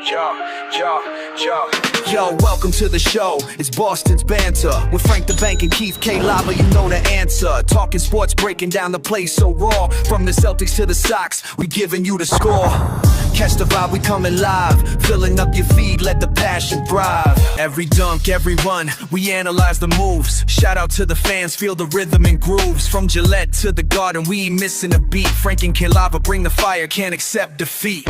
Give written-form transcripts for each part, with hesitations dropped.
Yo, welcome to the show. It's Boston's Banter with Frank the Bank and Keith K. Lava. You know the answer. Talking sports, breaking down the play so raw. From the Celtics to the Sox, we giving you the score. Catch the vibe, we coming live. Filling up your feed, let the passion thrive. Every dunk, every run, we analyze the moves. Shout out to the fans, feel the rhythm and grooves. From Gillette to the Garden, we ain't missing a beat. Frank and K. Lava bring the fire, can't accept defeat.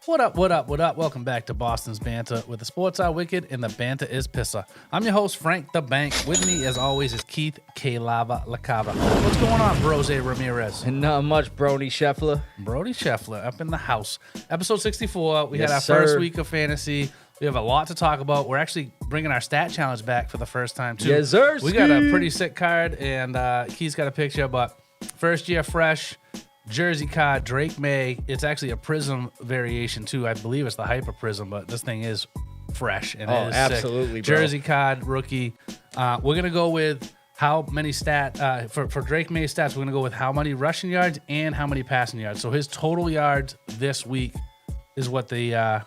What up, what up, what up? Welcome back to Boston's Banter, where the sports are wicked and the banter is Pissah. I'm your host, Frank the Bank. With me, as always, is Keith K. Lava Lacava. What's going on, Brose Ramirez? Not much, Brody Scheffler. Brody Scheffler up in the house. Episode 64. We Yes, had our sir. first week of fantasy. We have a lot to talk about. We're actually bringing our stat challenge back for the first time, too. Yes, sir. We got a pretty sick card, and Keith's got a picture, but first year fresh. Jersey card, Drake May. It's actually a prism variation too. I believe it's the Hyper Prism, but this thing is fresh and it is absolutely, sick. bro. Jersey card, rookie. We're gonna go with how many for Drake May stats. We're gonna go with how many rushing yards and how many passing yards. So his total yards this week is what the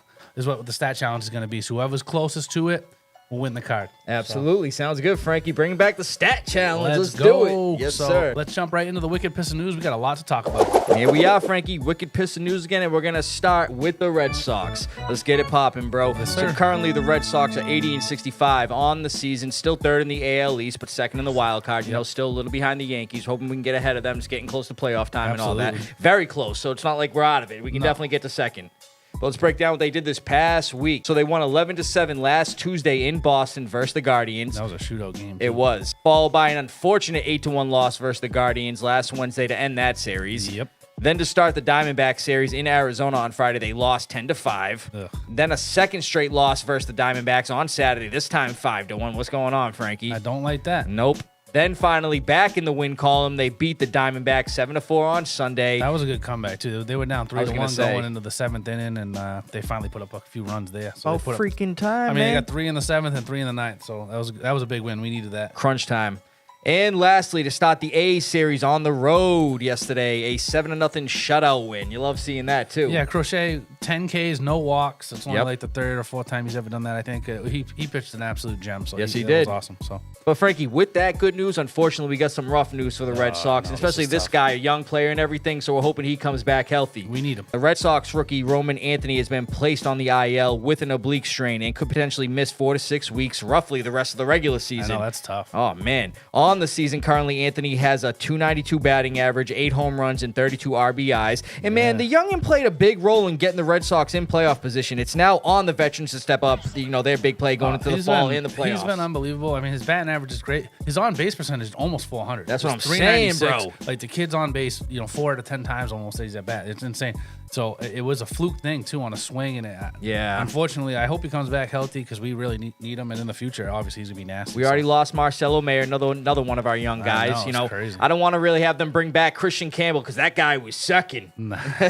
stat challenge is gonna be. So whoever's closest to it will win the card. Absolutely. Sounds good, Frankie. Bring back the stat challenge. Let's go. do it. Yes, so sir. Let's jump right into the Wicked Pissah News. We got a lot to talk about. Here we are, Frankie. Wicked Pissah News again, and we're going to start with the Red Sox. Let's get it popping, bro. Yes, so sir. currently the Red Sox are 80-65 on the season, still third in the AL East, but second in the wild card. You know, still a little behind the Yankees. Hoping we can get ahead of them. Just getting close to playoff time and all that. Very close, so it's not like we're out of it. We can definitely get to second. But let's break down what they did this past week. So they won 11-7 last Tuesday in Boston versus the Guardians. That was a shootout game. It was. Followed by an unfortunate 8-1 loss versus the Guardians last Wednesday to end that series. Yep. Then to start the Diamondback series in Arizona on Friday, they lost 10-5. Ugh. Then a second straight loss versus the Diamondbacks on Saturday, this time 5-1. What's going on, Frankie? I don't like that. Nope. Then finally back in the win column, they beat the Diamondbacks 7-4 on Sunday. That was a good comeback too. They were down 3-1 say. going into the seventh inning, and they finally put up a few runs there. So they put up, freaking time, I mean, man. they got 3 in the seventh and 3 in the ninth. So that was a big win. We needed that. Crunch time. And lastly, to start the A series on the road yesterday, a 7-0 shutout win. You love seeing that, too. Yeah, Crochet, 10 Ks, no walks. It's only Yep. like the third or fourth time he's ever done that. I think he pitched an absolute gem. So Yes, he that did. was awesome. So But Frankie, with that good news, unfortunately, we got some rough news for the Red Sox, no, especially this is this tough. guy, a young player and everything, so we're hoping he comes back healthy. we need him. The Red Sox rookie Roman Anthony has been placed on the IL with an oblique strain and could potentially miss 4 to 6 weeks, roughly the rest of the regular I season. know that's tough. Oh, man. On the season, currently, Anthony has a .292 batting average, 8 home runs, and 32 RBIs. And, man, the youngin played a big role in getting the Red Sox in playoff position. It's now on the veterans to step up, their big play going into the He's fall been- and the playoffs. He's been unbelievable. I mean, his batting average is great. His on-base percentage is almost 400. That's what It's I'm saying, 396. bro. Like, the kid's on base, 4 out of 10 times almost that he's at bat. It's insane. So it was a fluke thing, too, on a swing. And Yeah. unfortunately, I hope he comes back healthy because we really need him. And in the future, obviously, he's going to be nasty. We already lost Marcelo Mayer, another one of our young guys. know, it's crazy. I don't want to really have them bring back Christian Campbell because that guy was sucking.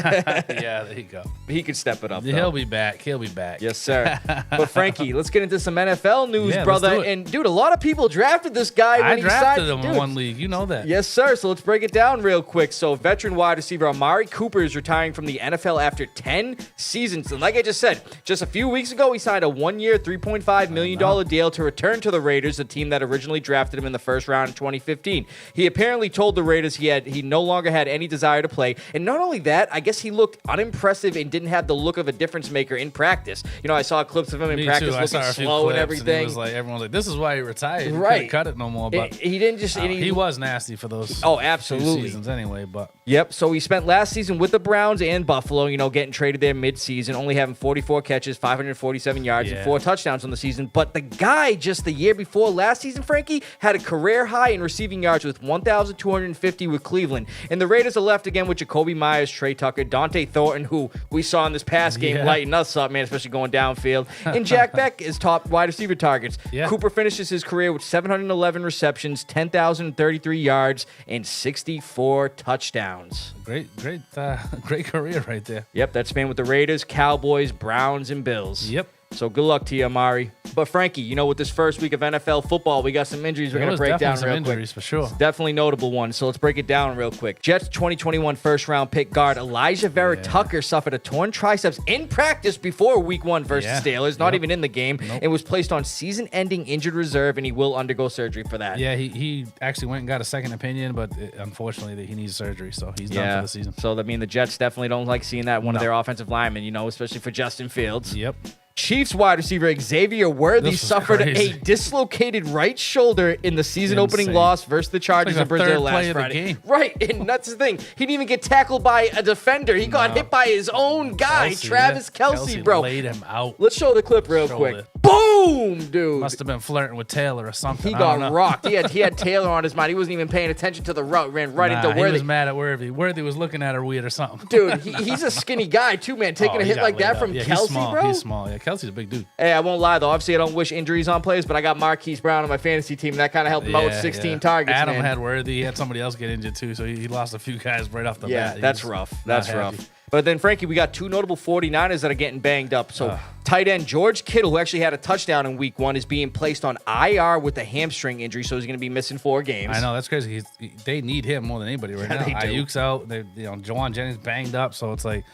Yeah, there you go. He could step it up, though. He'll be back. He'll be back. Yes, sir. But Frankie, let's get into some NFL news, Yeah, let's brother. do it. And dude, a lot of people drafted this guy when I he drafted signed. him in Dude, one league. You know that. Yes, sir. So let's break it down real quick. So veteran wide receiver Amari Cooper is retiring from the NFL after 10 seasons. And like I just said, just a few weeks ago, he signed a 1-year, $3.5 million deal to return to the Raiders, the team that originally drafted him in the first round in 2015. He apparently told the Raiders he no longer had any desire to play. And not only that, I guess he looked unimpressive and didn't have the look of a difference maker in practice. I saw clips of him in Me practice too. I saw looking a few slow and clips, everything. it was like everyone's like, "This is why he retired. He Right. couldn't cut it no more." But He didn't just. he was nasty for those. Oh, few absolutely. seasons anyway. But Yep. So he spent last season with the Browns and Buffalo, getting traded there mid-season, only having 44 catches, 547 yards, and 4 touchdowns on the season. But the guy just the year before last season, Frankie, had a career high in receiving yards with 1,250 with Cleveland. And the Raiders are left again with Jacoby Myers, Trey Tucker, Dante Thornton, who we saw in this past game lighting us up, man, especially going downfield. And Jack Beck is top wide receiver targets. Yeah. Cooper finishes his career with 711 receptions, 10,033 yards, and 64 touchdowns. great career right there. Yep, that span with the Raiders, Cowboys, Browns, and Bills. Yep. So good luck to you, Amari. But Frankie, you know, with this first week of NFL football, we got some injuries we're going to break down real quick. For sure. It's definitely notable ones, so let's break it down real quick. Jets 2021 first-round pick guard Elijah Vera Tucker suffered a torn triceps in practice before Week 1 versus Steelers, not even in the game, and was placed on season-ending injured reserve, and he will undergo surgery for that. Yeah, he actually went and got a second opinion, but unfortunately he needs surgery, so he's done for the season. So, I mean, the Jets definitely don't like seeing that one of their offensive linemen, you know, especially for Justin Fields. Yep. Chiefs wide receiver Xavier Worthy suffered a dislocated right shoulder in the season-opening loss versus the Chargers in Brazil last Friday. Right, and that's the thing. He didn't even get tackled by a defender. He got hit by his own guy, Travis Kelce, bro. Laid him out. Let's show the clip real quick. Boom, dude. Must have been flirting with Taylor or something. He got rocked. He had Taylor on his mind. He wasn't even paying attention to the route. Ran right into Worthy. He was mad at Worthy. Worthy was looking at her weird or something. Dude, he's a skinny guy too, man. Taking a hit like that from Kelce, bro. He's small. Yeah, Kelce's a big dude. Hey, I won't lie, though. Obviously, I don't wish injuries on players, but I got Marquise Brown on my fantasy team, and that kind of helped him out with 16 targets, Adam had Worthy. He had somebody else get injured, too, so he lost a few guys right off the bat. Yeah, that's rough. That's rough. But then, Frankie, we got two notable 49ers that are getting banged up. So, tight end George Kittle, who actually had a touchdown in Week 1, is being placed on IR with a hamstring injury, so he's going to be missing 4 games. I know, that's crazy. They need him more than anybody right now. Ayuk's out. Jawan Jennings banged up, so it's like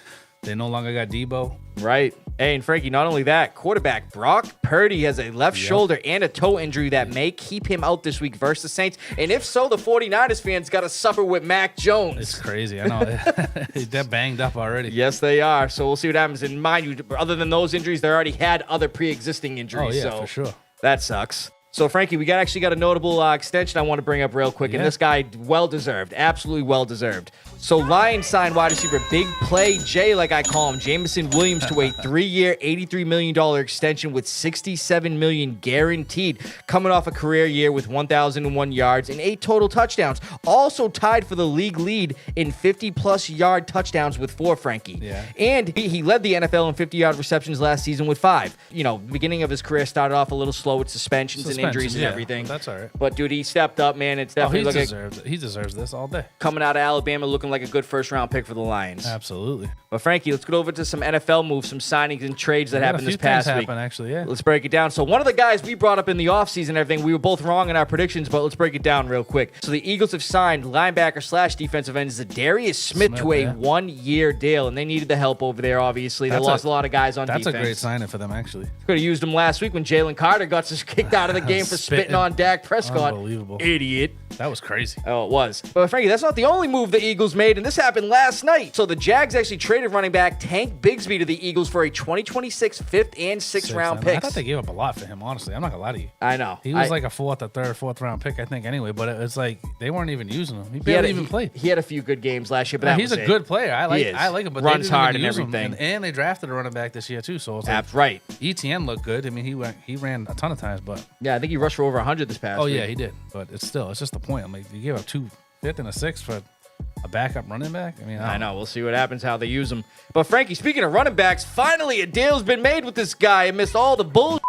they no longer got Debo. Right. Hey, and Frankie, not only that, quarterback Brock Purdy has a left shoulder and a toe injury that may keep him out this week versus the Saints. And if so, the 49ers fans got to suffer with Mac Jones. It's crazy. I know. They're banged up already. Yes, they are. So we'll see what happens. And mind you, other than those injuries, they already had other pre-existing injuries. Oh, yeah, so for sure. That sucks. So, Frankie, we actually got a notable extension I want to bring up real quick, and this guy, well-deserved, absolutely well-deserved. So, Lions signed wide receiver Big Play J, like I call him, Jameson Williams, to a 3-year, $83 million extension with $67 million guaranteed, coming off a career year with 1,001 yards and 8 total touchdowns. Also tied for the league lead in 50-plus yard touchdowns with 4, Frankie. Yeah. And he led the NFL in 50-yard receptions last season with 5. You know, beginning of his career started off a little slow with suspensions and injuries and everything. That's all right. But, dude, he stepped up, man. It's definitely he deserves this all day. Coming out of Alabama looking like a good first-round pick for the Lions. Absolutely. But, Frankie, let's go over to some NFL moves, some signings and trades that happened this past week. Actually, yeah. Let's break it down. So, one of the guys we brought up in the offseason and everything, we were both wrong in our predictions, but let's break it down real quick. So, the Eagles have signed linebacker/defensive end Zadarius Smith to a 1-year deal, and they needed the help over there, obviously. They lost a lot of guys on defense. That's a great signing for them, actually. Could have used him last week when Jalen Carter got kicked out of the game for spitting on Dak Prescott. Unbelievable. Idiot. That was crazy. Oh, it was. But, Frankie, that's not the only move the Eagles made, and this happened last night. So the Jags actually traded running back Tank Bigsby to the Eagles for a 2026 5th and 6th round picks. I thought they gave up a lot for him, honestly. I'm not going to lie to you. I know. He was like a 4th round pick, I think, anyway, but it's like they weren't even using him. He barely even played. He had a few good games last year, but he's a good player. I like him, but runs they didn't hard even and use everything. Him. And they drafted a running back this year, too, so it's like right. ETN looked good. I mean, he ran a ton of times, but yeah, I think he rushed for over 100 this past week. Yeah, he did. But it's just the point. I'm like, you gave up 2 5th and a 6th for a backup running back? I mean, I know. We'll see what happens, how they use him. But, Frankie, speaking of running backs, finally a deal's been made with this guy amidst all the bullshit.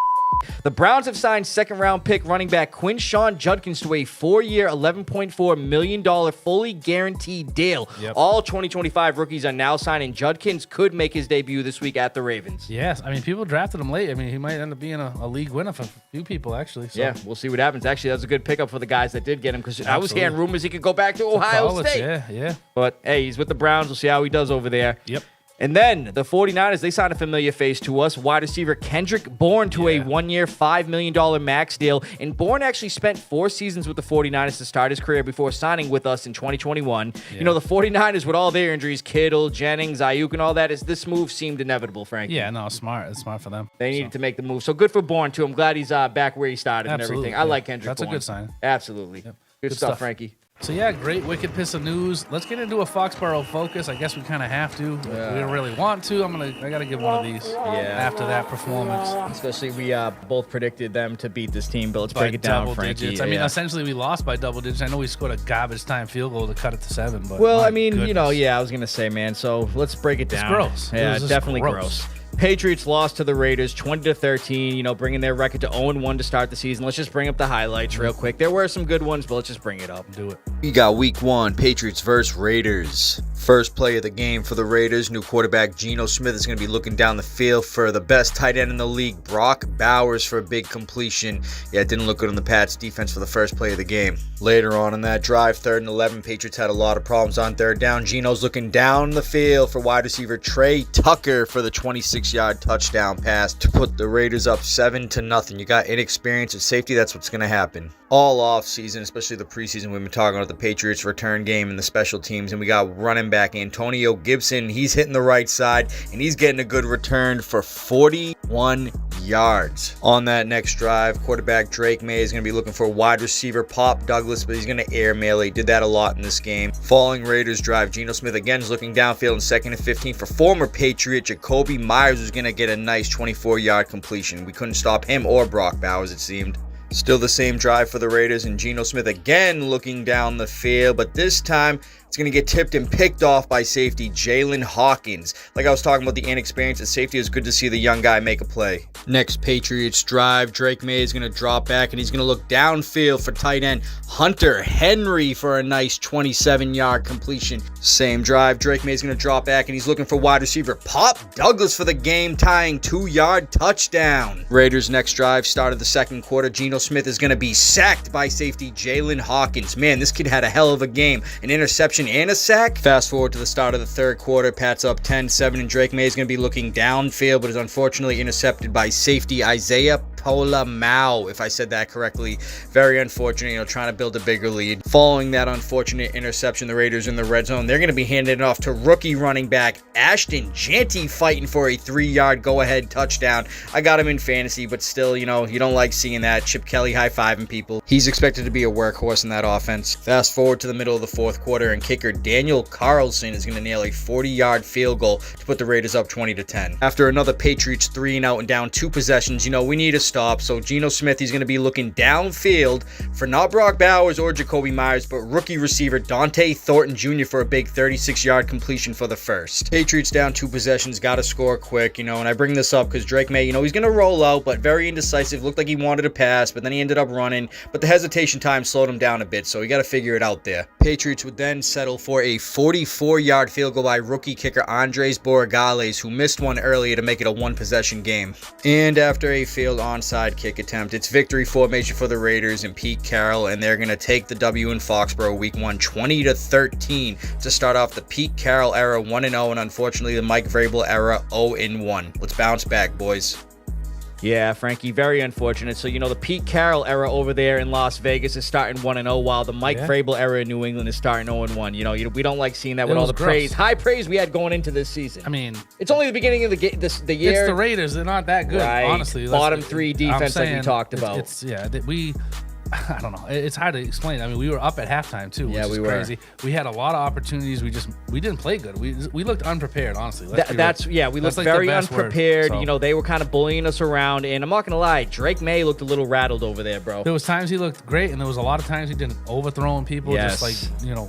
The Browns have signed second-round pick running back Quinshawn Judkins to a 4-year, $11.4 million fully guaranteed deal. Yep. All 2025 rookies are now signed, and Judkins could make his debut this week at the Ravens. Yes. I mean, people drafted him late. I mean, he might end up being a league winner for a few people, actually. So. Yeah, we'll see what happens. Actually, that's a good pickup for the guys that did get him, because I was hearing rumors he could go back to Ohio State. Yeah. But, hey, he's with the Browns. We'll see how he does over there. Yep. And then the 49ers, they signed a familiar face to us, wide receiver Kendrick Bourne to a 1-year, $5 million max deal. And Bourne actually spent 4 seasons with the 49ers to start his career before signing with us in 2021. Yeah. You know, the 49ers, with all their injuries, Kittle, Jennings, Ayuk, and all that, this move seemed inevitable, Frankie. Yeah, no, smart. It's smart for them. They needed to make the move. So good for Bourne, too. I'm glad he's back where he started and everything. I like Kendrick Bourne. That's a good sign. Absolutely. Yep. Good stuff, Frankie. So, yeah, great Wicked Pissah news. Let's get into a Foxboro Focus. I guess we kind of have to. We don't really want to. I got to give one of these after that performance. Especially we both predicted them to beat this team, but let's break it down, Frankie. Digits. I mean, essentially, we lost by double digits. I know we scored a garbage time field goal to cut it to 7. But well, I mean, goodness. I was going to say, man, so let's break it down. It's gross. Yeah, definitely gross. Patriots lost to the Raiders 20-13, bringing their record to 0-1 to start the season. Let's just bring up the highlights real quick. There were some good ones, but let's just bring it up. Do it. We got week 1, Patriots versus Raiders. First play of the game for the Raiders. New quarterback Geno Smith is going to be looking down the field for the best tight end in the league, Brock Bowers, for a big completion. Yeah, it didn't look good on the Pats defense for the first play of the game. Later on in that drive, 3rd and 11, Patriots had a lot of problems on 3rd down. Geno's looking down the field for wide receiver Trey Tucker for the 26-yard touchdown pass to put the Raiders up 7-0. You got inexperience at safety, that's what's going to happen. All off season, especially the preseason, we've been talking about the Patriots return game and the special teams, and we got running back Antonio Gibson. He's hitting the right side, and he's getting a good return for 41 yards. On that next drive, quarterback Drake May is going to be looking for wide receiver Pop Douglas, but he's going to airmail it. He did that a lot in this game. Following Raiders drive, Geno Smith again is looking downfield in 2nd and 15 for former Patriot Jacoby Myers, who's going to get a nice 24-yard completion. We couldn't stop him or Brock Bowers, it seemed. Still the same drive for the Raiders, and Geno Smith again looking down the field, but this time it's going to get tipped and picked off by safety Jalen Hawkins. Like I was talking about the inexperience at safety, it's good to see the young guy make a play. Next Patriots drive, Drake May is going to drop back, and he's going to look downfield for tight end Hunter Henry for a nice 27-yard completion. Same drive, Drake May is going to drop back, and he's looking for wide receiver Pop Douglas for the game-tying 2-yard touchdown. Raiders' next drive started the 2nd quarter. Geno Smith is going to be sacked by safety Jalen Hawkins. Man, this kid had a hell of a game. An interception and a sack. Fast forward to the start of the 3rd quarter. Pats up 10-7, and Drake May is going to be looking downfield, but is unfortunately intercepted by safety Isaiah Pola-Mao, if I said that correctly. Very unfortunate, trying to build a bigger lead. Following that unfortunate interception, the Raiders in the red zone, they're going to be handing it off to rookie running back Ashton Jeanty, fighting for a 3-yard go-ahead touchdown. I got him in fantasy, but still, you don't like seeing that. Chip Kelly high-fiving people. He's expected to be a workhorse in that offense. Fast forward to the middle of the 4th quarter, and kicker Daniel Carlson is going to nail a 40-yard field goal to put the Raiders up 20-10. After another Patriots 3-and-out and down 2 possessions, we need a stop. So Geno Smith, he's going to be looking downfield for not Brock Bowers or Jacoby Myers, but rookie receiver Dante Thornton Jr. for a big 36-yard completion for the first. Patriots down 2 possessions, got to score quick, and I bring this up because Drake May, he's going to roll out, but very indecisive. Looked like he wanted to pass, but then he ended up running, but the hesitation time slowed him down a bit, so we got to figure it out there. Patriots would then settle for a 44-yard field goal by rookie kicker Andres Borregales, who missed one earlier to make it a 1-possession game. And after a failed onside kick attempt, it's victory formation for the Raiders and Pete Carroll, and they're going to take the W in Foxboro week 1 20-13 to start off the Pete Carroll era 1-0, and unfortunately the Mike Vrabel era 0-1. Let's bounce back, boys. Yeah, Frankie, very unfortunate. So, the Pete Carroll era over there in Las Vegas is starting 1-0, while the Mike Vrabel era in New England is starting 0-1. We don't like seeing that with all the praise, high praise we had going into this season. I mean, it's only the beginning of the year. It's the Raiders. They're not that good, right. Honestly. Bottom 3 defense like we talked about. I don't know. It's hard to explain. I mean, we were up at halftime too, which is crazy. We had a lot of opportunities. We didn't play good. We looked unprepared, honestly. We looked very unprepared. They were kind of bullying us around, and I'm not gonna lie, Drake May looked a little rattled over there, bro. There was times he looked great, and there was a lot of times he didn't overthrowing people, just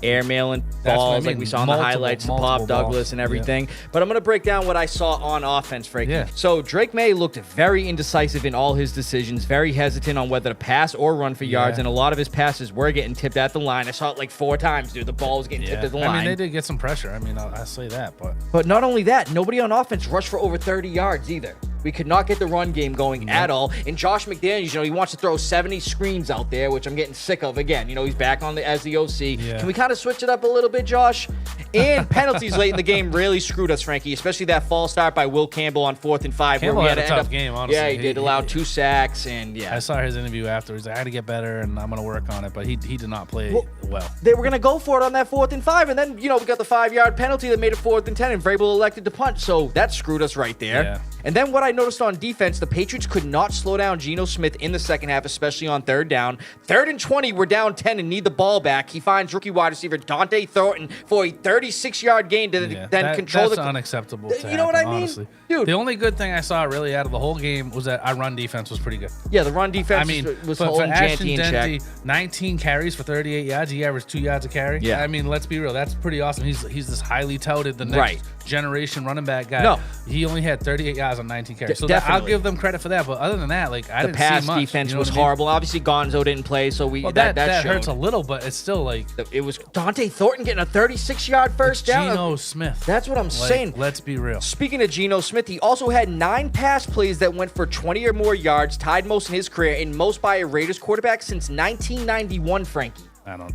airmailing balls like we saw in the highlights of Pop Douglas and everything. Yeah. But I'm gonna break down what I saw on offense, Frankie. Yeah. So Drake May looked very indecisive in all his decisions, very hesitant on whether to pass or run for yards, and a lot of his passes were getting tipped at the line. I saw it like 4 times, dude. The ball was getting tipped at the line. I mean, they did get some pressure. I mean, I'll say that, but not only that, nobody on offense rushed for over 30 yards either. We could not get the run game going at all. And Josh McDaniels, he wants to throw 70 screens out there, which I'm getting sick of. Again, he's back on as the OC. Yeah. Can we kind of switch it up a little bit, Josh? And penalties late in the game really screwed us, Frankie, especially that false start by Will Campbell on 4th and 5. Campbell had a tough game, honestly. Yeah, he did allow 2 sacks, and I saw his interview afterwards. I had to get better, and I'm going to work on it, but he did not play well. They were going to go for it on that 4th and 5, and then, we got the 5-yard penalty that made it 4th and 10, and Vrabel elected to punt, so that screwed us right there. Yeah. And then what I noticed on defense, the Patriots could not slow down Geno Smith in the second half, especially on 3rd down. 3rd and 20, we're down 10 and need the ball back. He finds rookie wide receiver Dante Thornton for a 36-yard gain to then control that's unacceptable. You know what I mean? Honestly. Dude. The only good thing I saw really out of the whole game was that our run defense was pretty good. Yeah, the run defense was holding Jeanty in check. 19 carries for 38 yards. He averaged 2 yards a carry. Yeah. I mean, let's be real. That's pretty awesome. He's this highly touted, the next generation running back guy. No. He only had 38 yards on 19 carries. So I'll Definitely. give them credit for that. But other than that, like I The didn't pass see much. defense You know was what I mean? horrible. Obviously, Gonzo didn't play, so Well, that that showed. hurts a little, but it's still like It was Dante Thornton getting a 36-yard first down. Geno Smith. That's what I'm Like, saying. Let's be real. Speaking of Geno Smith, he also had 9 pass plays that went for 20 or more yards, tied most in his career, and most by a Raiders quarterback since 1991, Frankie. I don't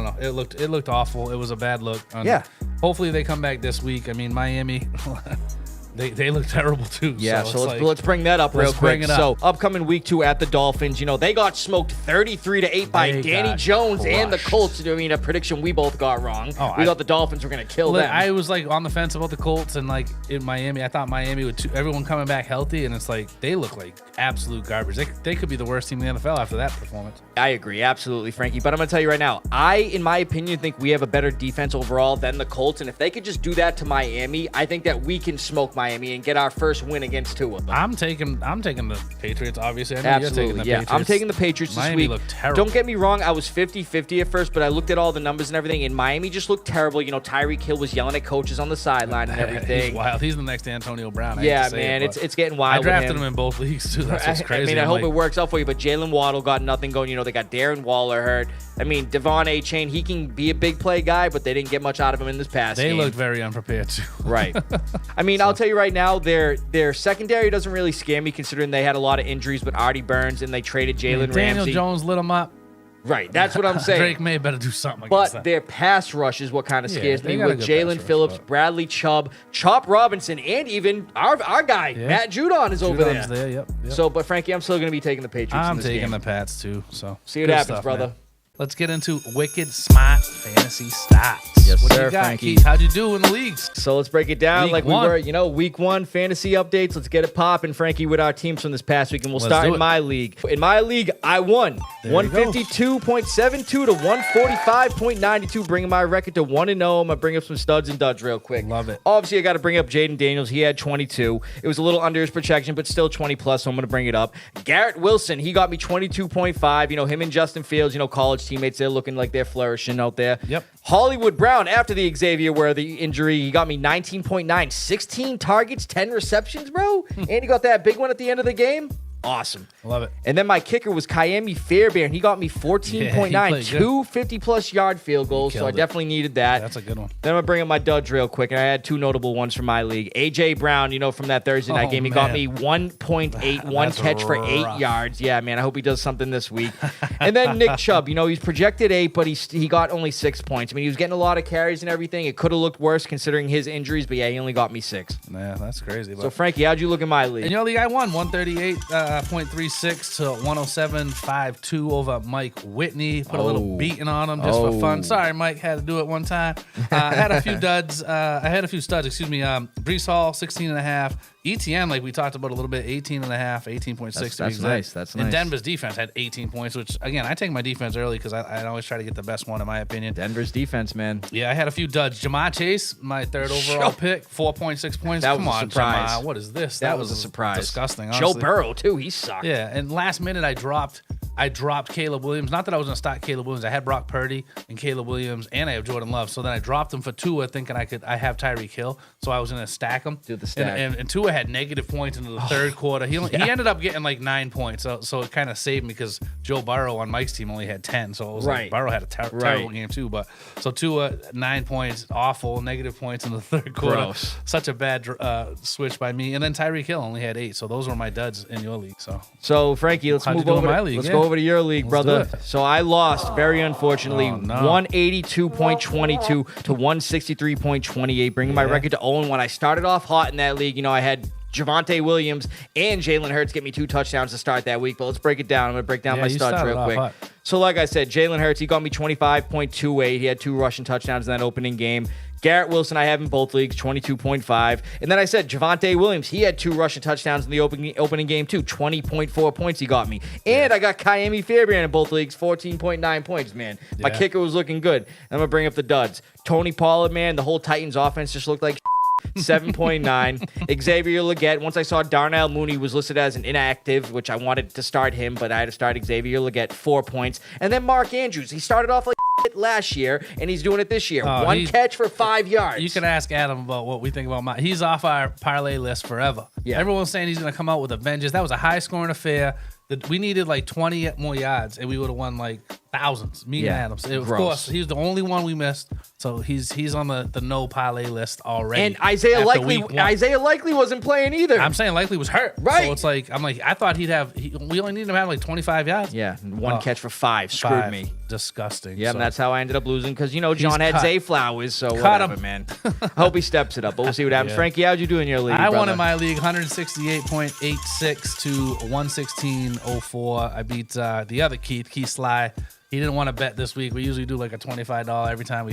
know. It looked awful. It was a bad look. Yeah. Hopefully they come back this week. I mean, Miami, they look terrible too. Yeah, so so let's bring that up real let's quick. bring it up. So upcoming week 2 at the Dolphins, they got smoked 33-8 by They Danny got Jones and the crushed. Colts. I mean, a prediction we both got wrong. Oh, We thought the Dolphins were going to kill Look, them. I was like on the fence about the Colts and like in Miami. I thought Miami would everyone coming back healthy, and it's like they look like absolute garbage. They could be the worst team in the NFL after that performance. I agree, absolutely, Frankie. But I'm going to tell you right now, in my opinion, think we have a better defense overall than the Colts. And if they could just do that to Miami, I think that we can smoke Miami and get our first win against Tua. I'm taking the Patriots. Obviously, I know Absolutely, you're taking the yeah. Patriots. I'm taking the Patriots this Miami week. looked terrible. Don't get me wrong, I was 50-50 at first, but I looked at all the numbers and everything, and Miami just looked terrible. Tyreek Hill was yelling at coaches on the sideline and He's everything. wild. He's the next Antonio Brown. I hate Yeah, to say man, it, but it's getting I wild. drafted with him in both leagues too. That's what's crazy. I I'm hope like, it works out for you, but Jalen Waddle got nothing going. They got Darren Waller hurt. I mean, Devon A-Chain, he can be a big play guy, but they didn't get much out of him in this pass They game. looked very unprepared too. Right. I mean, I'll tell you right now, their secondary doesn't really scare me considering they had a lot of injuries with Artie Burns and they traded Jalen Daniel Ramsey. Jones lit him up. Right, that's what I'm saying. Drake May better do something against But that. their pass rush is what kind of Yeah, scares they me got a with good Jalen pass rush, Phillips, but- Bradley Chubb, Chop Robinson, and even our guy, Yeah. Matt Judon is over Judon's there. Yep. So, but Frankie, I'm still going to be taking the Patriots in I'm this taking game. the Pats too. So See what good happens, stuff, brother. man. Let's get into Wicked Smaht Fantasy Stahts. Yes, what sir, you got, Frankie. Keith? How'd you do in the leagues? So let's break it down Week like one. we were, week 1 fantasy updates. Let's get it popping, Frankie, with our teams from this past week, and we'll Let's start do in it. my league. In my league, I won There you go. 152.72 to 145.92, bringing my record to 1-0. I'm gonna bring up some studs and duds real quick. Love it. Obviously, I got to bring up Jaden Daniels. He had 22. It was a little under his projection, but still 20 plus. So I'm gonna bring it up. Garrett Wilson, he got me 22.5. Him and Justin Fields, college teammates. They're looking like they're flourishing out there. Yep. Hollywood Brown, after the Xavier Worthy injury, he got me 19.9. 16 targets, 10 receptions, bro. And he got that big one at the end of the game. Awesome. Love it. And then my kicker was Kyemi Fairbairn. He got me 14.9, Yeah, he played two 50-plus yard field goals, so I killed it. definitely needed that. That's a good one. Then I'm going to bring up my duds real quick, and I had 2 notable ones from my league. A.J. Brown, from that Thursday night Oh, game, he got man. me 1.8, one That's catch for 8 rough. yards. Yeah, man, I hope he does something this week. And then Nick Chubb, he's projected 8, but he got only 6 points. I mean, he was getting a lot of carries and everything. It could have looked worse considering his injuries, but yeah, he only got me 6. Yeah, that's crazy. But So, Frankie, how'd you look in my league? in your league, I won 138.36 to 107.52 over Mike Whitney. Put a little beating on him just for fun. Sorry, Mike, had to do it one time. I had a few duds. I had a few studs. Excuse me. Brees Hall 16.5. ETN, like we talked about a little bit, 18.5, 18.6. That's to be exact. nice. That's And nice. Denver's defense had 18 points, which again, I take my defense early because I always try to get the best one in my opinion. Denver's defense, man. Yeah, I had a few duds. Jamar Chase, my 3rd overall pick, 4.6 points. That Come was a on, surprise. Jamar, what is this? That was a surprise. Disgusting. Joe Honestly. Burrow, too. He sucked. Yeah, and last minute I dropped Caleb Williams. Not that I was gonna start Caleb Williams. I had Brock Purdy and Caleb Williams, and I have Jordan Love. So then I dropped him for Tua, thinking I have Tyreek Hill. So I was gonna stack him. Do the stack. And Tua had negative points into the third quarter. He ended up getting like 9 points. So it kind of saved me because Joe Burrow on Mike's team only had 10. So it was Right. like Burrow had a terrible game too. But so Tua 9 points, awful, negative points in the third quarter. Gross. Such a bad switch by me. And then Tyreek Hill only had 8. So those were my duds in your league. So, Frankie, let's How'd you move do in over. my league? Let's Yeah. go over to your league, Let's do brother. it. So I lost, very unfortunately, Oh, no. 182.22 to 163.28, bringing my Yeah. record to 0-1. I started off hot in that league. I had Javonte Williams and Jalen Hurts get me 2 touchdowns to start that week. But let's break it down. I'm going to break down Yeah, my you studs started real off quick. hot. So, like I said, Jalen Hurts, he got me 25.28. He had 2 rushing touchdowns in that opening game. Garrett Wilson, I have in both leagues, 22.5. And then I said Javonte Williams, he had 2 rushing touchdowns in the opening game too. 20.4 points he got me. And I got Kyemi Fairbairn in both leagues, 14.9 points, man. My Yeah. kicker was looking good. I'm going to bring up the duds. Tony Pollard, man, the whole Titans offense just looked like 7.9. Xavier Legette. Once I saw Darnell Mooney was listed as an inactive, which I wanted to start him, but I had to start Xavier Legette, 4 points. And then Mark Andrews. He started off like last year, and he's doing it this year. Oh, One catch for 5 yards. You can ask Adam about what we think about He's off our parlay list forever. Yeah. Everyone's saying he's going to come out with a vengeance. That was a high-scoring affair. We needed like 20 more yards, and we would have won like thousands. Me and Adams. Of course, he was the only one we missed, so he's on the no parlay list already. And Isaiah Likely wasn't playing either. I'm saying Likely was hurt, right? So it's like I thought he'd have. We only need him to have like 25 yards. Yeah, one catch for 5 screwed me. Disgusting. Yeah, so. and that's how I ended up losing because John had Zay Flowers, so Cut whatever, him. man. I hope he steps it up, but we'll see what happens. Yeah. Frankie, how'd you do in your league? I won brother? in my league 168.86 to 116.04. I beat the other Keith Sly. He didn't want to bet this week. We usually do like a $25 every time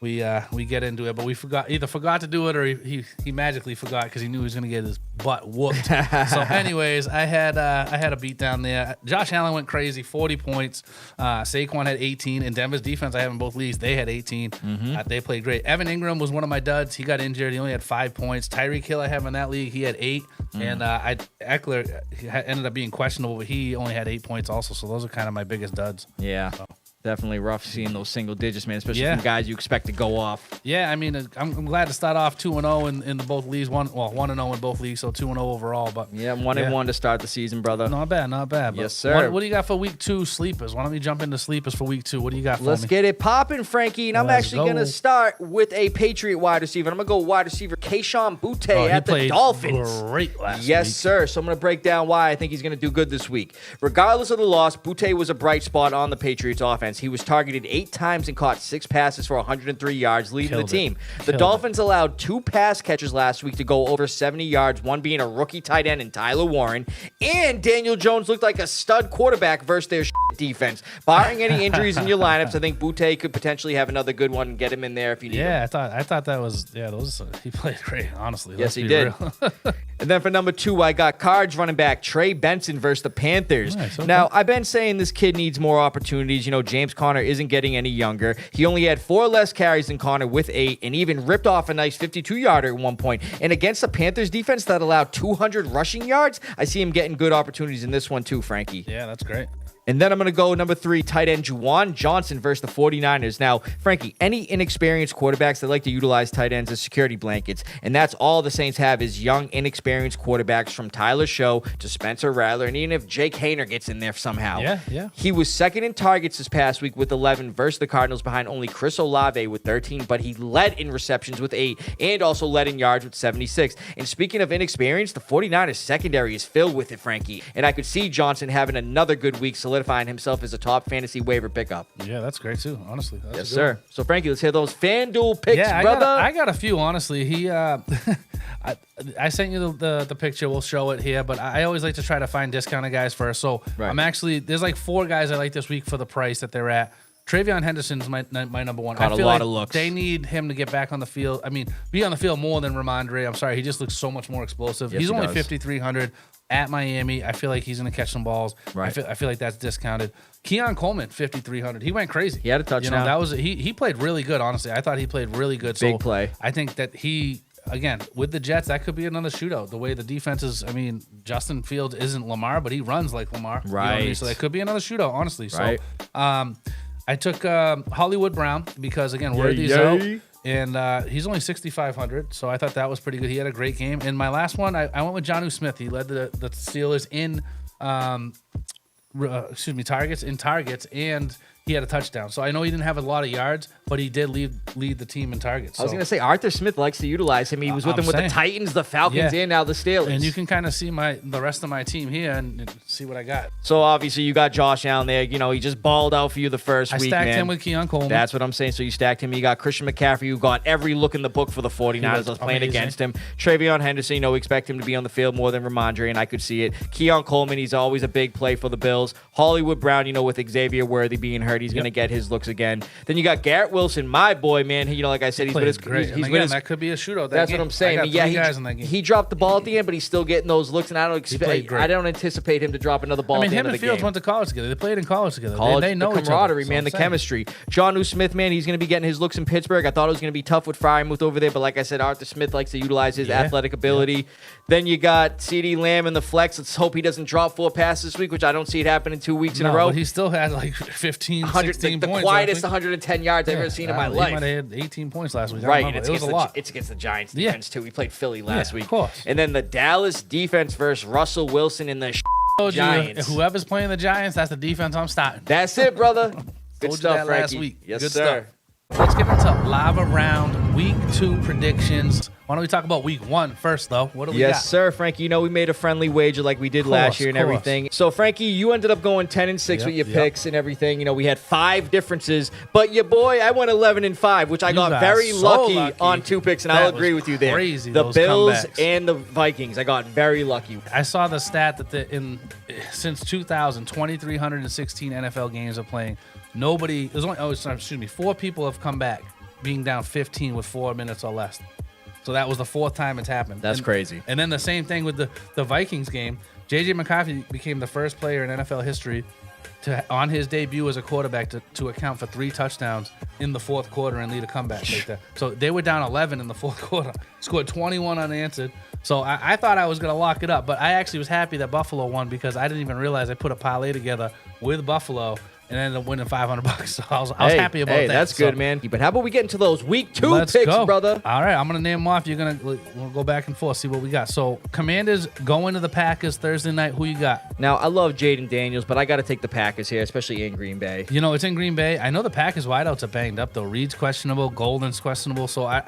we get into it, but we either forgot to do it or he magically forgot because he knew he was going to get his butt whooped. So, anyways, I had a beat down there. Josh Allen went crazy, 40 points. Saquon had 18, and Denver's defense I have in both leagues. They had 18. They played great. Evan Ingram was one of my duds. He got injured. He only had 5 points. Tyreek Hill I have in that league. He had 8, and Eckler ended up being questionable, but he only had 8 points also. So those are kind of my biggest duds. Yeah. Definitely rough seeing those single digits, man, especially Yeah. from guys you expect to go off. Yeah, I mean, I'm glad to start off 2-0 in the both leagues. 1-0 in both leagues, so 2-0 overall. But Yeah, 1-1 to start the season, brother. not bad. But Yes, sir. What do you got for week 2 sleepers? Why don't we jump into sleepers for week 2? What do you got for Let's me? get it popping, Frankie. And I'm Let's actually going go. to start with a Patriot wide receiver. I'm going to go wide receiver Kayshon Boutte He at the played Dolphins. great last Yes, week. sir. So I'm going to break down why I think he's going to do good this week. Regardless of the loss, Boutte was a bright spot on the Patriots offense. He was targeted 8 times and caught 6 passes for 103 yards, leading Killed the team. it. The Killed Dolphins allowed 2 pass catchers last week to go over 70 yards, one being a rookie tight end in Tyler Warren. And Daniel Jones looked like a stud quarterback versus their defense. Barring any injuries in your lineups, I think Boutte could potentially have another good one and get him in there if you need him. Yeah, I thought that was those. He played great, honestly. Yes, Let's he be did. real. And then for number 2, I got Cards running back Trey Benson versus the Panthers. Nice, okay. Now, I've been saying this kid needs more opportunities. James Conner isn't getting any younger. He only had 4 less carries than Conner with 8 and even ripped off a nice 52-yarder at one point. And against the Panthers defense that allowed 200 rushing yards, I see him getting good opportunities in this one too, Frankie. Yeah, that's great. And then I'm going to go number 3, tight end Juwan Johnson versus the 49ers. Now, Frankie, any inexperienced quarterbacks that like to utilize tight ends as security blankets, and that's all the Saints have is young, inexperienced quarterbacks from Tyler Show to Spencer Rattler, and even if Jake Hayner gets in there somehow. Yeah. He was second in targets this past week with 11 versus the Cardinals behind only Chris Olave with 13, but he led in receptions with 8 and also led in yards with 76. And speaking of inexperience, the 49ers secondary is filled with it, Frankie. And I could see Johnson having another good week solidifying himself as a top fantasy waiver pickup. Yeah, that's great too. Honestly, that's Yes, a good one. sir. So, Frankie, let's hear those FanDuel picks, Yeah, brother. I got a few. Honestly, he. I sent you the picture. We'll show it here, but I always like to try to find discounted guys first. So Right. I'm actually there's like 4 guys I like this week for the price that they're at. Travion Henderson's my number 1. Caught I a feel lot like of looks. they need him to get back on the field. I mean, be on the field more than Ramondre. I'm sorry, he just looks so much more explosive. Yes, He's he only does. 5,300 at Miami. I feel like he's going to catch some balls. Right. I feel like that's discounted. Keon Coleman, 5,300. He went crazy. He had a touchdown. That was he played really good. Honestly, I thought he played really good. Big play. I think that he. Again, with the Jets, that could be another shootout. The way the defense is, I mean, Justin Fields isn't Lamar, but he runs like Lamar. You know what I mean? Right. So that could be another shootout, honestly. Right. So I took Hollywood Brown because, again, Worthy's yay. out. And he's only 6,500, so I thought that was pretty good. He had a great game. And my last one, I went with Jonnu Smith. He led the Steelers in targets, and he had a touchdown. So I know he didn't have a lot of yards, but he did lead the team in targets. I was So- going to say, Arthur Smith likes to utilize him. He was with I'm him with the saying. Titans, the Falcons, Yeah. and now the Steelers. And you can kind of see the rest of my team here and see what I got. So, obviously, you got Josh Allen there. He just balled out for you the first I week, stacked man. him with Keon Coleman. That's what I'm saying. So you stacked him. You got Christian McCaffrey, who got every look in the book for the 49ers. looked I was playing amazing. against him. Travion Henderson, we expect him to be on the field more than Ramondre, and I could see it. Keon Coleman, he's always a big play for the Bills. Hollywood Brown, with Xavier Worthy being hurt, he's going to get his looks again. Then you got Garrett Wilson, my boy, man. Like I said, he's played with his great. he's And with again, his. that could be a shootout. That's what I'm saying. I got Yeah, three guys in that game. he dropped the ball at the end, but he's still getting those looks, and I don't played expect. great. I don't anticipate him to drop another ball I mean, at the him end of and the Fields game. went to college together. They played in college together. College, they know the each camaraderie, other. man, the chemistry. Jonnu Smith, man, he's going to be getting his looks in Pittsburgh. I thought it was going to be tough with Frymouth over there, but like I said, Arthur Smith likes to utilize his athletic ability. Then you got CeeDee Lamb in the flex. Let's hope he doesn't drop 4 passes this week, which I don't see it happen in 2 weeks in a row. But he still had like 15 16 the points. quietest 110 yards I've ever seen in my He life. might have had 18 points last week. Right, It was a against lot. It's against the Giants defense too. We played Philly last week. Of course. And then the Dallas defense versus Russell Wilson in the Told you, Giants. whoever's playing the Giants, that's the defense I'm starting. That's it, brother. Good Told you stuff, that Frankie. last week. Yes, Good sir. stuff. Let's get into Lava Round Week 2 predictions. Why don't we talk about Week 1 first, though? What do we got? Yes, sir, Frankie. You know, we made a friendly wager like we did last year and course. everything. So, Frankie, you ended up going 10-6 with your picks and everything. You know, we had 5 differences, but your boy, I went 11-5, which I got very so lucky on 2 picks, and That I'll was agree with you there. crazy, The those Bills comebacks. and the Vikings, I got very lucky. I saw the stat that since 2000, 2,316 NFL games of playing, nobody, there's only, 4 people have come back being down 15 with 4 minutes or less. So that was the 4th time it's happened. That's crazy. And then the same thing with the Vikings game. J.J. McCarthy became the first player in NFL history on his debut as a quarterback to account for 3 touchdowns in the 4th quarter and lead a comeback like that. So they were down 11 in the 4th quarter, scored 21 unanswered. So I thought I was going to lock it up, but I actually was happy that Buffalo won because I didn't even realize I put a parlay together with Buffalo and ended up winning $500. So I was happy about that. Hey, that's good, man. But how about we get into those Week 2 Let's picks, go. brother? All right, I'm going to name them off. We'll go back and forth, see what we got. So Commanders going to the Packers Thursday night. Who you got? Now, I love Jaden Daniels, but I got to take the Packers here, especially in Green Bay. You know, it's in Green Bay. I know the Packers wideouts are banged up, though. Reed's questionable. Golden's questionable. So I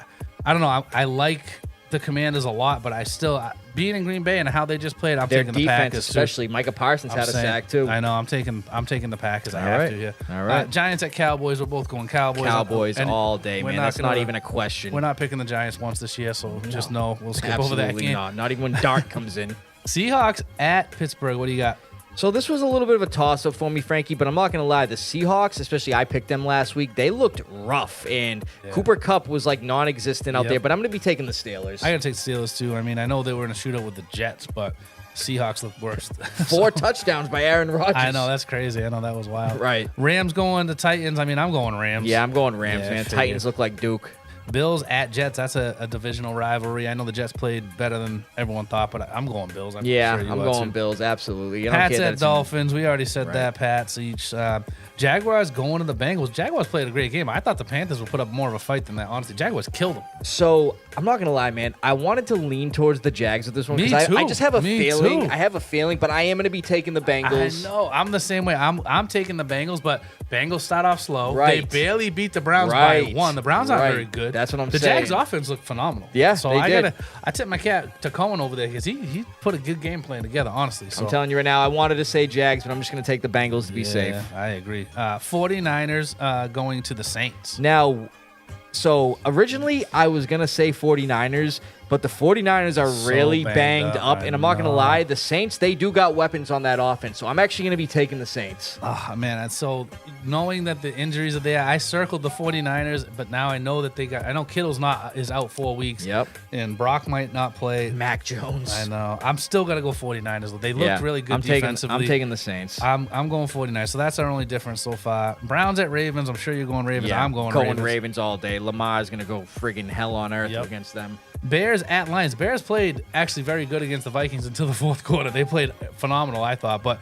don't know. I like the Commanders a lot, but I still, being in Green Bay and how they just played, I'm Their taking the defense, Packers. especially. Micah Parsons had a sack, too. I know. I'm taking the Packers. I All have right. to, yeah. All right. Giants at Cowboys. We're both going Cowboys. Cowboys And all day, we're man. That's not gonna- even a question. We're not picking the Giants once this year, so just know we'll skip over that Absolutely game. not. Not even when Dart comes in. Seahawks at Pittsburgh. What do you got? So this was a little bit of a toss-up for me, Frankie, but I'm not going to lie. The Seahawks, especially I picked them last week, they looked rough, and Cooper Kupp was like non-existent out there, but I'm going to be taking the Steelers. I got to take the Steelers, too. I mean, I know they were in a shootout with the Jets, but Seahawks look worse. 4 touchdowns by Aaron Rodgers. I know, that's crazy. I know that was wild. Right. Rams going to Titans. I mean, I'm going Rams. Yeah, I'm going Rams, Yeah, man. figured. Titans look like Duke. Bills at Jets. That's a divisional rivalry. I know the Jets played better than everyone thought, but I'm going Bills. I'm Yeah, sure you I'm are, going too. Bills, absolutely. I don't Pats care that at it's in- Dolphins. We already said Right. that. Pats each. Jaguars going to the Bengals. Jaguars played a great game. I thought the Panthers would put up more of a fight than that. Honestly, Jaguars killed them. So I'm not gonna lie, man. I wanted to lean towards the Jags with this one Me because I too. just have a Me feeling. too. I have a feeling, but I am gonna be taking the Bengals. I know. I'm the same way. I'm taking the Bengals, but Bengals start off slow. Right. They barely beat the Browns Right. by 1. The Browns aren't Right. very good. That's what I'm the saying. Jags offense looked phenomenal. Yeah, so they I did. I tip my cap to Cohen over there because he put a good game plan together. Honestly, so I'm telling you right now, I wanted to say Jags, but I'm just gonna take the Bengals to be safe. Yeah, I agree. 49ers going to the Saints. Now, so originally I was going to say 49ers, but the 49ers are So really banged banged up, up, I and I'm not going to know. lie, the Saints, they do got weapons on that offense, so I'm actually going to be taking the Saints. Oh, man. And so knowing that the injuries are there, I circled the 49ers, but now I know that I know Kittle's is out 4 weeks. Yep. And Brock might not play. Mac Jones. I know. I'm still going to go 49ers. They looked really good I'm defensively. taking the Saints. I'm going 49ers, so that's our only difference so far. Browns at Ravens. I'm sure you're going Ravens. I'm going Ravens. all day. Lamar's going to go friggin' hell on earth Yep. against them. Bears at Lions. Bears played actually very good against the Vikings until the 4th quarter. They played phenomenal, I thought. But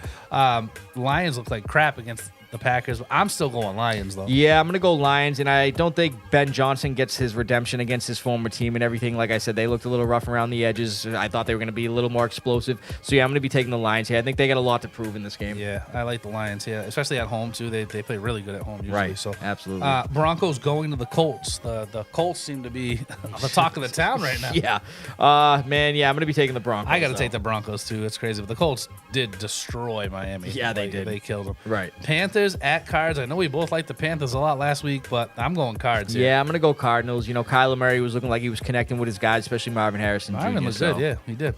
Lions looked like crap against the Packers. I'm still going Lions, though. Yeah, I'm going to go Lions, and I don't think Ben Johnson gets his redemption against his former team and everything. Like I said, they looked a little rough around the edges. I thought they were going to be a little more explosive. So, yeah, I'm going to be taking the Lions here. I think they got a lot to prove in this game. Yeah, I like the Lions here, especially at home, too. They play really good at home usually. Right, So absolutely. Broncos going to the Colts. The Colts seem to be the talk of the town right now. Yeah. Man, yeah, I'm going to be taking the Broncos. I got to though. take the Broncos, too. It's crazy. But the Colts did destroy Miami. Yeah, they Like, did. They killed them. Right. Panthers at Cards. I know we both liked the Panthers a lot last week, but I'm going Cards here. Yeah, I'm going to go Cardinals. You know, Kyler Murray was looking like he was connecting with his guys, especially Marvin Harrison Marvin Jr. looked so. good. Yeah, he did.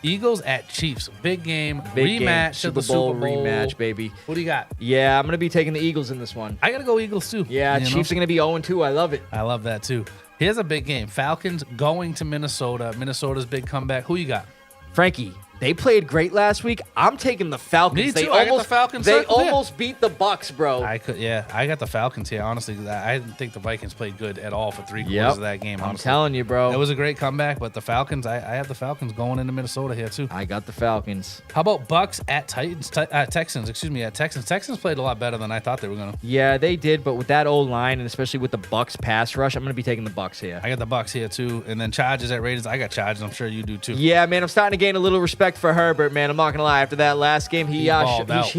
Eagles at Chiefs. Big game. Big rematch game. of the Super Bowl. rematch, baby. What do you got? Yeah, I'm going to be taking the Eagles in this one. I got to go Eagles, too. Yeah, You know? Chiefs are going to be 0-2. I love it. I love that, too. Here's a big game. Falcons going to Minnesota. Minnesota's big comeback. Who you got? Frankie, They played great last week. I'm taking the Falcons. Me They too. I got the Falcons They circled here. almost beat the Bucks, bro. I got the Falcons here. Honestly, I didn't think the Vikings played good at all for 3 quarters of that game. I'm Honestly. telling you, bro. It was a great comeback, but the Falcons, I have the Falcons going into Minnesota here too. I got the Falcons. How about Bucks at Texans? Excuse me, at Texans. Texans played a lot better than I thought they were gonna. Yeah, they did, but with that old line and especially with the Bucks pass rush, I'm gonna be taking the Bucks here. I got the Bucks here too, and then Chargers at Raiders. I got Chargers. I'm sure you do too. Yeah, man, I'm starting to gain a little respect for Herbert, man. I'm not gonna lie. After that last game, he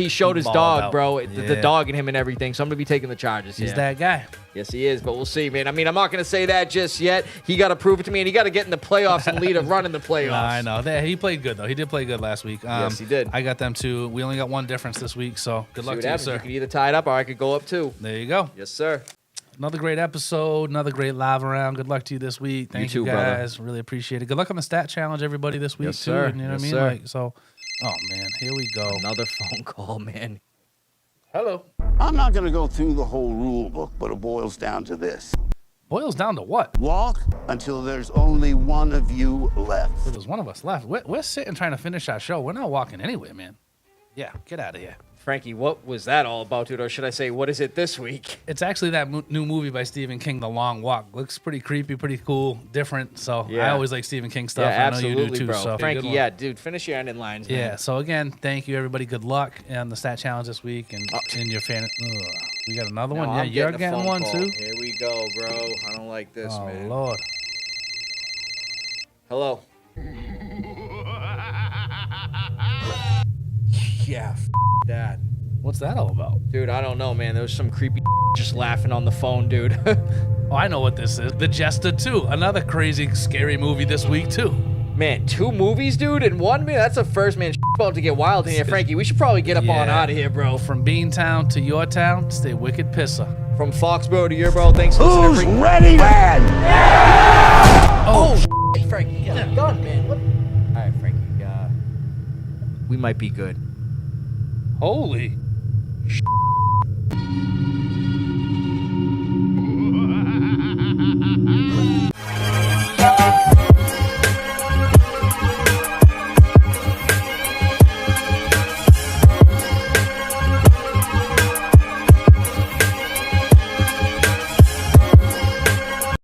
showed his balled dog, out. bro. Yeah. The dog in him and everything. So I'm gonna be taking the Chargers. He's here. that guy. Yes, he is, but we'll see, man. I mean, I'm not gonna say that just yet. He got to prove it to me, and he got to get in the playoffs and lead a run in the playoffs. Nah, I know. He played good though. He did play good last week. Yes, he did. I got them too. We only got one difference this week, so good luck See what to you, happens. sir. You could either tie it up or I could go up too. There you go. Yes, sir. Another great episode, another great live around. Good luck to you this week. Thank you too, brother. guys. Really appreciate it. Good luck on the stat challenge, everybody, this week Yes, too. sir. And you know Yes, what I mean? sir. Like, so, oh man, here we go. Another phone call, man. Hello. I'm not going to go through the whole rule book, but it boils down to this. Boils down to what? Walk until there's only one of you left. There's one of us left. We're sitting trying to finish our show. We're not walking anywhere, man. Yeah, get out of here. Frankie, what was that all about, dude? Or should I say, what is it this week? It's actually that new movie by Stephen King, The Long Walk. Looks pretty creepy, pretty cool, different. So I Yeah. always like Stephen King stuff. Yeah, I know you do absolutely, too. bro. So Frankie, good one. yeah, dude, finish your ending lines, man. Yeah. So again, thank you everybody. Good luck on the stat challenge this week and in your fan. We got another one. No, Yeah, I'm you're a getting phone one call. too. Here we go, bro. I don't like this, Oh man. Lord. Hello. Yeah, that. What's that all about? Dude, I don't know, man. There was some creepy just laughing on the phone, dude. Oh, I know what this is. The Jester 2. Another crazy, scary movie this week too. Man, 2 movies, dude, in 1 minute? That's a first, man. About to get wild in here. Frankie, we should probably get up on Yeah. out of here, bro. From Beantown to your town, stay wicked Pissah. From Foxboro to your bro. Thanks for listening. Who's ready, man? Oh, Frankie, yeah, gun, man. What? All right, Frankie. We might be good. Holy.